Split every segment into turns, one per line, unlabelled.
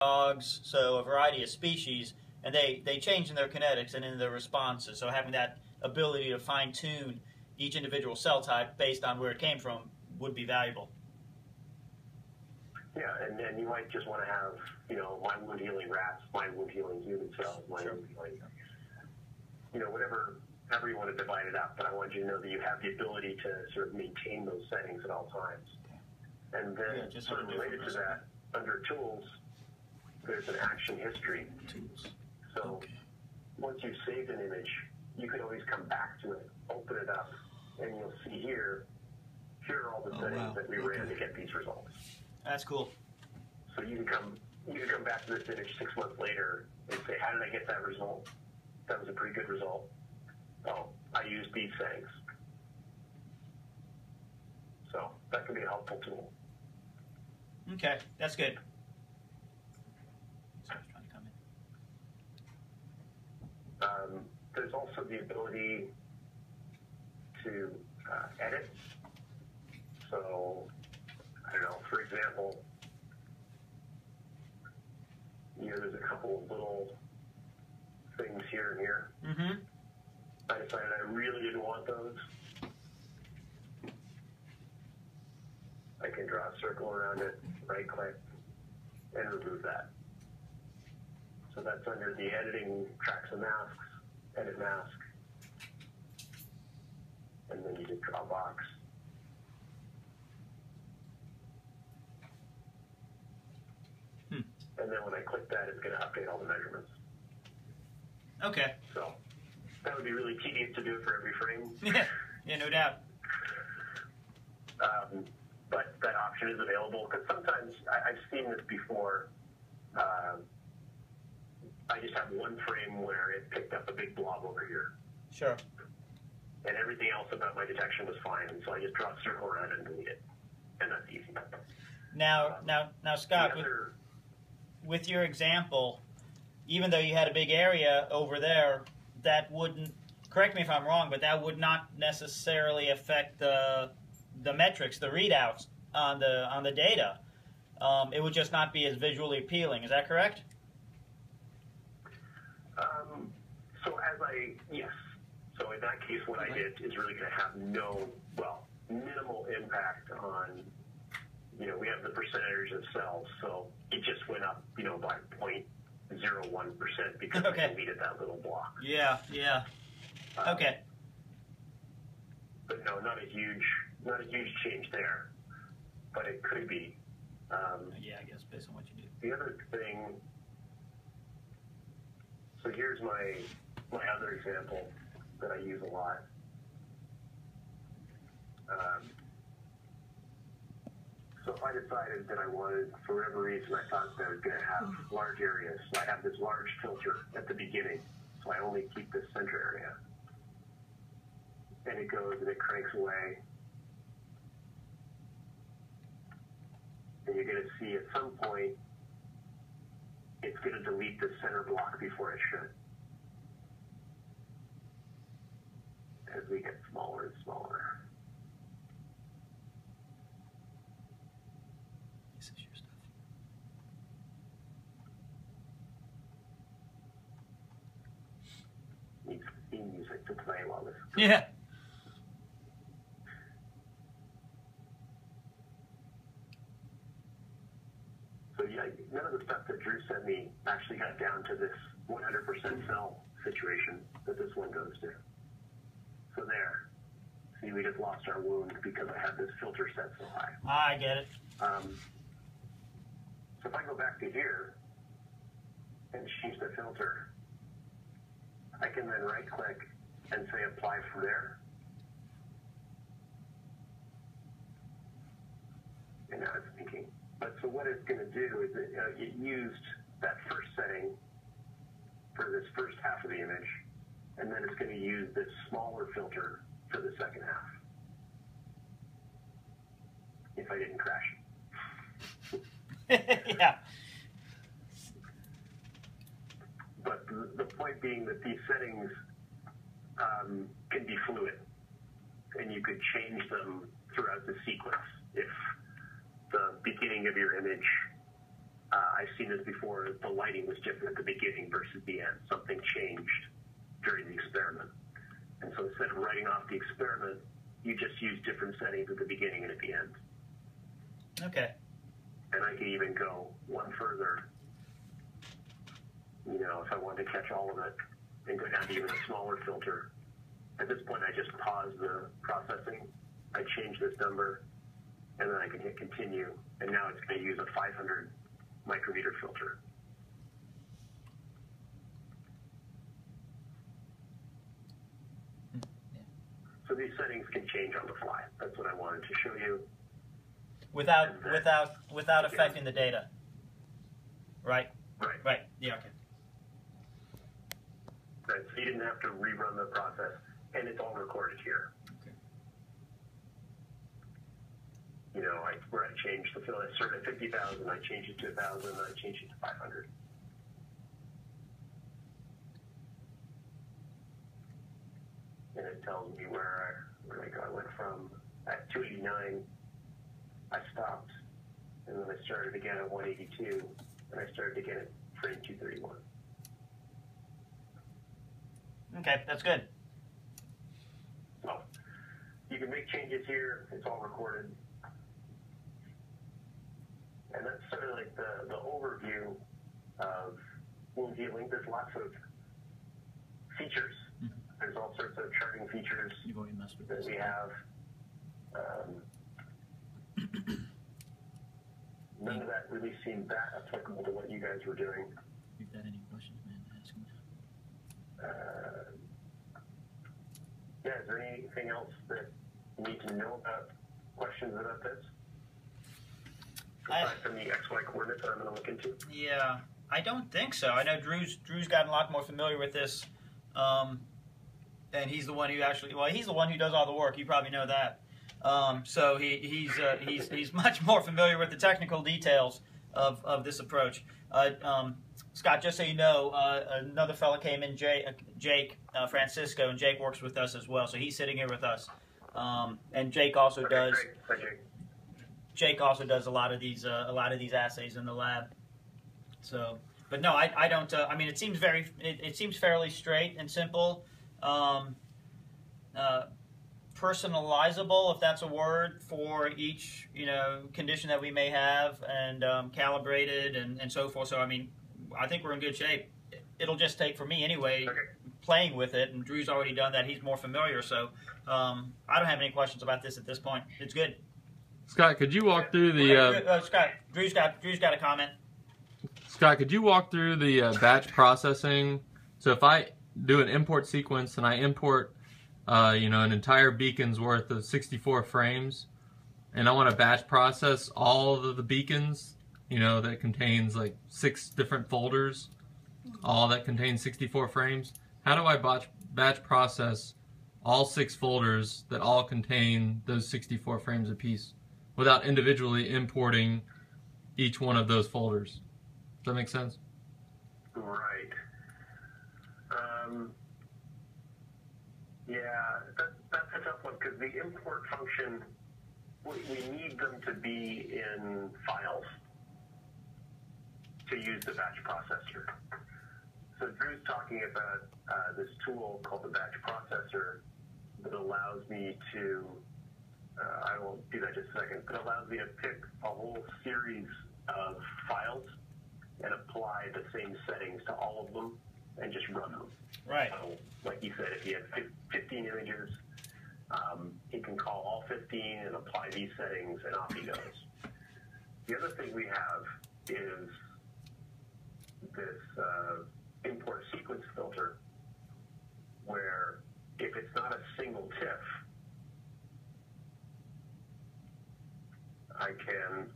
dogs, so a variety of species, and they change in their kinetics and in their responses. So having that ability to fine tune each individual cell type based on where it came from would be valuable.
Yeah, and then you might just want to have, my wound healing rats, my wound healing human cells, my wound healing, however you want to divide it up. But I want you to know that you have the ability to sort of maintain those settings at all times. And then,
just
sort of related to that, under tools, there's an action history.
Tools.
So once you've saved an image, you can always come back to it, open it up, and you'll see here are all the settings that we ran to get these results.
That's cool.
So you can come back to this image 6 months later and say, how did I get that result? That was a pretty good result. Oh, I used these settings. So that can be a helpful tool.
Okay, that's good.
There's also the ability to edit. So, I don't know, for example, there's a couple of little things here and here.
Mm-hmm.
I decided I really didn't want those. I can draw a circle around it, right click, and remove that. So that's under the editing tracks and masks, edit mask. And then you just draw a box. And then when I click that, it's going to update all the measurements.
Okay.
So that would be really tedious to do it for every frame.
Yeah, no doubt.
But that option is available because sometimes I've seen this before. I just have one frame where it picked up a big blob over here.
Sure.
And everything else about my detection was fine, and so I just draw a circle around it and delete it. And that's easy.
Now, Scott, with your example, even though you had a big area over there, that wouldn't, correct me if I'm wrong, but that would not necessarily affect the metrics, the readouts on the data. It would just not be as visually appealing. Is that correct?
Yes. So in that case, what I did is really going to have minimal impact on, we have the percentage of cells, so it just went up, by 0.01% because I deleted that little block.
Yeah. Okay.
But no, not a huge change there, but it could be.
Yeah, I guess based on what you do.
The other thing, so here's my other example that I use a lot. So if I decided that I wanted, for whatever reason, I thought that I was going to have large areas, so I have this large filter at the beginning, so I only keep this center area. And it goes and it cranks away. And you're going to see at some point, it's going to delete the center block before it should. As we get smaller and smaller.
This is your stuff.
Needs theme music to play while this.
Yeah.
So yeah, none of the stuff that Drew sent me actually got down to this 100% cell situation that this one goes to. So there. See, we just lost our wound because I had this filter set so high.
I get it.
So if I go back to here and change the filter, I can then right click and say apply from there. And now it's thinking. But so what it's going to do is it used that first setting for this first half of the image, and then it's going to use this smaller filter for the second half. If I didn't crash it.
Yeah.
But the point being that these settings can be fluid, and you could change them throughout the sequence. If the beginning of your image I've seen this before. The lighting was different at the beginning versus the end. Something changed during the experiment. And so instead of writing off the experiment, you just use different settings at the beginning and at the end.
Okay.
And I could even go one further, you know, if I wanted to catch all of it and go down to even a smaller filter. At this point, I just pause the processing. I change this number, and then I can hit continue. And now it's going to use a 500 micrometer filter. So these settings can change on the fly. That's what I wanted to show you.
Without affecting the data. Right?
Right.
Right. Yeah, okay.
Right. So you didn't have to rerun the process, and it's all recorded here.
Okay.
You know, where I changed the filter, I started at 50,000, I changed it to 1,000, and I changed it to 500. And it tells me where I go. I went from at 289, I stopped, and then I started again at 182, and I started again at frame 231.
Okay, that's good.
So you can make changes here. It's all recorded. And that's sort of like the overview of wound healing. There's lots of features. Mm-hmm. There's all sorts of charting features that we have. None of that really seemed that applicable to what you guys were doing.
If you've got any questions, man, ask them.
Yeah, is there anything else that you need to know about questions about this? Aside from the XY coordinates that I'm going to look into?
Yeah, I don't think so. I know Drew's gotten a lot more familiar with this, and he's the one who he's the one who does all the work. You probably know that. So he's much more familiar with the technical details of this approach. Scott, just so you know, another fellow came in, Jake Francisco, and Jake works with us as well. So he's sitting here with us, and Jake also does.
Great. Hi, Jake.
Jake also does a lot of these assays in the lab. So, but no, I don't. I mean, it seems fairly straight and simple. Personalizable, if that's a word, for each condition that we may have, and calibrated and so forth. So I mean, I think we're in good shape. It'll just take, for me anyway, playing with it, and Drew's already done that. He's more familiar, so I don't have any questions about this at this point. It's good.
Scott, could you walk through the?
Scott, Drew's got a comment.
Scott, could you walk through the batch processing? So if I do an import sequence and I import an entire beacon's worth of 64 frames, and I want to batch process all of the beacons, that contains like 6 different folders, all that contain 64 frames. How do I batch process all 6 folders that all contain those 64 frames apiece without individually importing each one of those folders? Does that make sense?
Right. Yeah, that's a tough one, because the import function, we need them to be in files to use the batch processor. So Drew's talking about this tool called the batch processor that allows me to, I will do that just a second, it allows me to pick a whole series of files and apply the same settings to all of them and just run them.
Right.
So, like you said, if you have 15 images, he can call all 15 and apply these settings, and off he goes. The other thing we have is this import sequence filter, where if it's not a single TIFF, I can,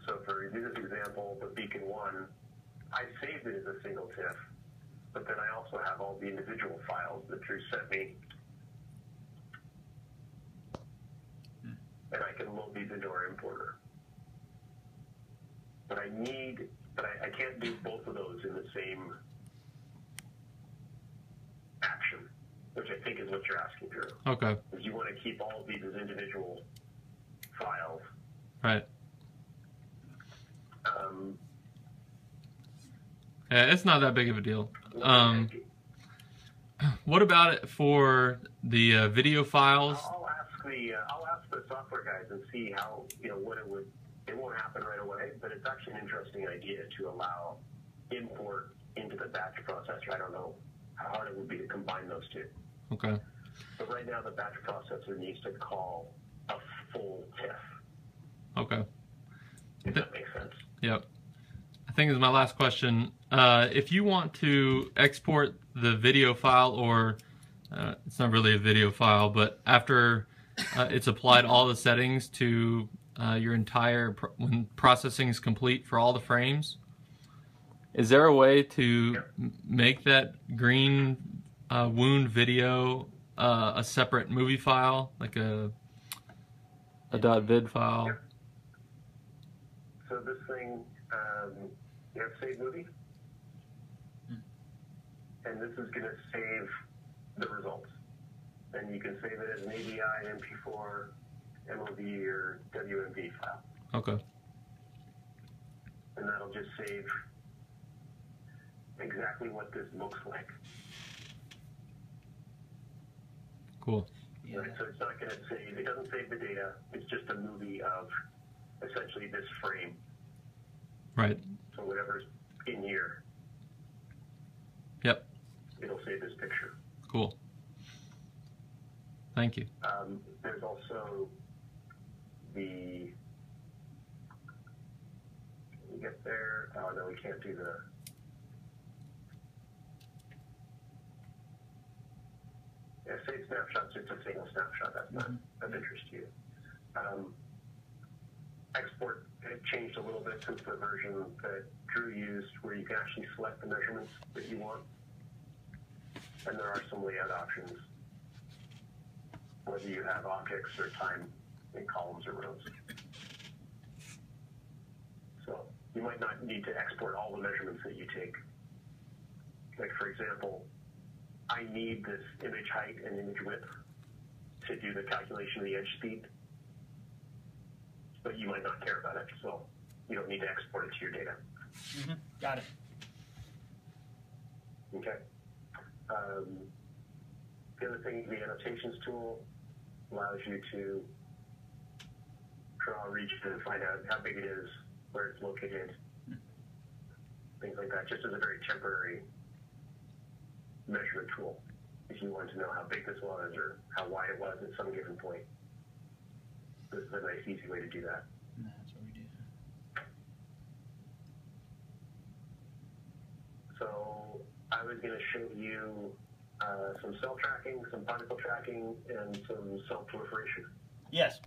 so for this example, the beacon 1, I saved it as a single TIFF, but then I also have all the individual files that Drew sent me, and I can load these into our importer. But I can't do both of those in the same action, which I think is what you're asking, Drew.
Okay.
Is you want to keep all of these as individual files.
Right. Yeah, it's not that big of a deal. What about it for the video files?
I'll ask the software guys and see how, what it would. It won't happen right away, but it's actually an interesting idea to allow import into the batch processor. I don't know how hard it would be to combine those two.
Okay.
But right now, the batch processor needs to call a full TIFF.
Okay.
If that makes sense.
Yep. I think this is my last question. If you want to export the video file, or it's not really a video file, but after it's applied all the settings to your entire, when processing is complete for all the frames, is there a way to make that green wound video a separate movie file, like a .vid file?
Yep. So this thing, you have save movie, and this is going to save the results. And you can save it as an AVI, MP4, MOV, or WMV file.
Okay.
And that'll just save exactly what this looks like.
Cool.
Yeah.
Right? So it's not going to save, it doesn't save the data, it's just a movie of essentially this frame.
Right.
So whatever's in here,
Yep.
it'll save this picture.
Cool. Thank you.
There's also the, can we get there? Oh no, we can't do the, yeah, save snapshots, just a single snapshot, that's not of interest to you. Export, it changed a little bit since the version that Drew used, where you can actually select the measurements that you want. And there are some layout options, whether you have objects or time in columns or rows. So you might not need to export all the measurements that you take. Like for example, I need this image height and image width to do the calculation of the edge speed, but you might not care about it, so you don't need to export it to your data.
Got it.
Okay. The other thing, the annotations tool allows you to draw a region and find out how big it is, where it's located, things like that, just as a very temporary measurement tool. If you want to know how big this was or how wide it was at some given point, this is a nice, easy way to do that.
That's what we do.
So I was going to show you some cell tracking, some particle tracking, and some cell proliferation.
Yes.